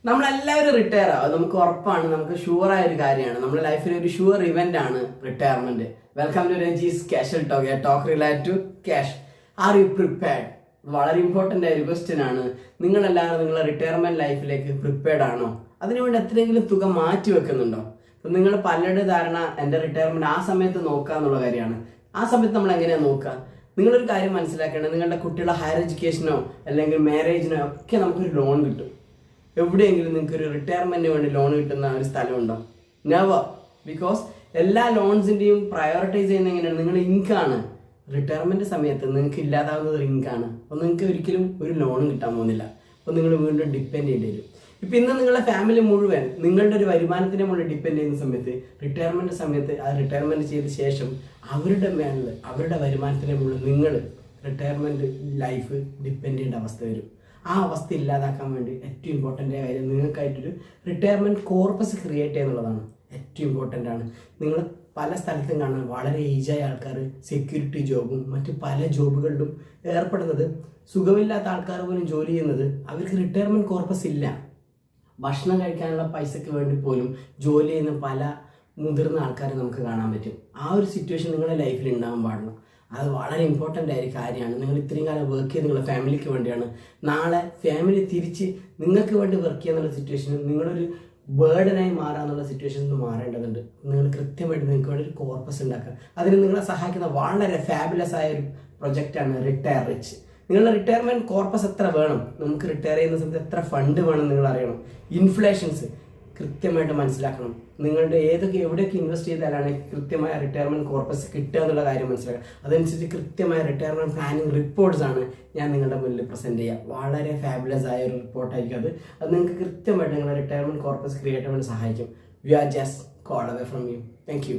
നമ്മളെല്ലാവരും റിട്ടയർ ആവും, നമുക്ക് ഉറപ്പാണ്, നമുക്ക് ഷുവറായ ഒരു കാര്യമാണ്. നമ്മുടെ ലൈഫിൽ ഒരു ഷുവർ ഇവന്റ് ആണ് retirement. Welcome to Ranjee's casual talk, talk related to cash. Are you prepared? വളരെ ഇമ്പോർട്ടൻ്റ് ആയ ഒരു ക്വസ്റ്റ്യൻ ആണ്. നിങ്ങളെല്ലാവരും നിങ്ങളുടെ റിട്ടയർമെന്റ് ലൈഫിലേക്ക് പ്രിപ്പയർഡ് ആണോ? അതിനുവേണ്ടി എത്രയെങ്കിലും തുക മാറ്റി വെക്കുന്നുണ്ടോ? അപ്പം നിങ്ങൾ പലരുടെ ധാരണ എൻ്റെ റിട്ടയർമെന്റ് ആ സമയത്ത് നോക്കുക എന്നുള്ള കാര്യമാണ്. ആ സമയത്ത് നമ്മൾ എങ്ങനെയാണ് നോക്കുക? നിങ്ങളൊരു കാര്യം മനസ്സിലാക്കേണ്ടത്, നിങ്ങളുടെ കുട്ടികളുടെ ഹയർ എഡ്യൂക്കേഷനോ അല്ലെങ്കിൽ മാരേജിനോ ഒക്കെ നമുക്കൊരു ലോൺ കിട്ടും. എവിടെയെങ്കിലും നിങ്ങൾക്ക് ഒരു റിട്ടയർമെന്റിന് വേണ്ടി ലോൺ കിട്ടുന്ന ഒരു സ്ഥലമുണ്ടോ? നെവർ. ബിക്കോസ് എല്ലാ ലോൺസിന്റെയും പ്രയോറിറ്റൈസ് ചെയ്യുന്ന എങ്ങനെയാണ്? നിങ്ങൾ ഇൻകാണ്. റിട്ടയർമെന്റ് സമയത്ത് നിങ്ങൾക്ക് ഇല്ലാതാവുന്നത് ഇൻകാണ്. അപ്പോൾ നിങ്ങൾക്ക് ഒരിക്കലും ഒരു ലോണും കിട്ടാൻ പോകുന്നില്ല. അപ്പോൾ നിങ്ങൾ വീണ്ടും ഡിപ്പെൻഡ് ചെയ്യേണ്ടി വരും. ഇപ്പം ഇന്ന് നിങ്ങളുടെ ഫാമിലി മുഴുവൻ നിങ്ങളുടെ ഒരു വരുമാനത്തിനെ മുകളിൽ ഡിപ്പെൻഡ് ചെയ്യുന്ന സമയത്ത്, റിട്ടയർമെന്റ് സമയത്ത് ആ റിട്ടയർമെന്റ് ചെയ്ത ശേഷം അവരുടെ മേളിൽ അവരുടെ വരുമാനത്തിനെ മുകളിൽ നിങ്ങൾ റിട്ടയർമെന്റ് ലൈഫ് ഡിപ്പെൻഡ് ചെയ്യേണ്ട അവസ്ഥ വരും. ആ അവസ്ഥ ഇല്ലാതാക്കാൻ വേണ്ടി ഏറ്റവും ഇമ്പോർട്ടൻ്റ് കാര്യം നിങ്ങൾക്കായിട്ടൊരു റിട്ടയർമെൻറ്റ് കോർപ്പസ് ക്രിയേറ്റ് ചെയ്യുന്നുള്ളതാണ്. ഏറ്റവും ഇമ്പോർട്ടൻ്റ് ആണ്. നിങ്ങൾ പല സ്ഥലത്തും കാണാൻ വളരെ ഏജായ ആൾക്കാർ സെക്യൂരിറ്റി ജോബും മറ്റ് പല ജോബുകളിലും ഏർപ്പെടുന്നത്, സുഖമില്ലാത്ത ആൾക്കാർ പോലും ജോലി ചെയ്യുന്നത് അവർക്ക് റിട്ടയർമെൻറ്റ് കോർപ്പസ് ഇല്ല. ഭക്ഷണം കഴിക്കാനുള്ള പൈസയ്ക്ക് വേണ്ടി പോലും ജോലി ചെയ്യുന്ന പല മുതിർന്ന ആൾക്കാരെ നമുക്ക് കാണാൻ പറ്റും. ആ ഒരു സിറ്റുവേഷൻ നിങ്ങളുടെ ലൈഫിൽ ഉണ്ടാകാൻ പാടില്ല. അത് വളരെ ഇമ്പോർട്ടൻ്റ് ആയ കാര്യമാണ്. നിങ്ങൾ ഇത്രയും കാലം വർക്ക് ചെയ്ത് നിങ്ങളുടെ ഫാമിലിക്ക് വേണ്ടിയാണ്. നാളെ ഫാമിലി തിരിച്ച് നിങ്ങൾക്ക് വേണ്ടി വർക്ക് ചെയ്യാന്നുള്ള സിറ്റുവേഷനും നിങ്ങളൊരു ബേർഡനായി മാറാന്നുള്ള സിറ്റുവേഷനിൽ നിന്ന് മാറേണ്ടതുണ്ട്. നിങ്ങൾ കൃത്യമായിട്ട് നിങ്ങൾക്ക് വേണ്ടി ഒരു കോർപ്പസ് ഉണ്ടാക്കുക. അതിന് നിങ്ങളെ സഹായിക്കുന്ന വളരെ ഫാബുലസ് ആയ ഒരു പ്രൊജക്റ്റാണ് റിട്ടയർ റിച്ച്. നിങ്ങളുടെ റിട്ടയർമെൻറ്റ് കോർപ്പസ് എത്ര വേണം, നമുക്ക് റിട്ടയർ ചെയ്യുന്ന സമയത്ത് എത്ര ഫണ്ട് വേണം നിങ്ങൾ അറിയണം. ഇൻഫ്ലേഷൻസ് കൃത്യമായിട്ട് മനസ്സിലാക്കണം. നിങ്ങളുടെ എവിടെയൊക്കെ ഇൻവെസ്റ്റ് ചെയ്താലാണ് കൃത്യമായ റിട്ടയർമെൻറ്റ് കോർപ്പസ് കിട്ടുക എന്നുള്ള കാര്യം മനസ്സിലാക്കണം. അതനുസരിച്ച് കൃത്യമായ റിട്ടയർമെൻറ്റ് പ്ലാനിങ് റിപ്പോർട്ട്സ് ആണ് ഞാൻ നിങ്ങളുടെ മുന്നിൽ പ്രസൻറ്റ് ചെയ്യുക. വളരെ ഫാബുലസ് ആയ ഒരു റിപ്പോർട്ടായിരിക്കും അത് നിങ്ങൾക്ക് കൃത്യമായിട്ട് നിങ്ങളുടെ റിട്ടയർമെൻറ്റ് കോർപ്പസ് ക്രിയേറ്റ് ചെയ്യാൻ വേണ്ടി സഹായിക്കും. We are just call away from you. Thank U.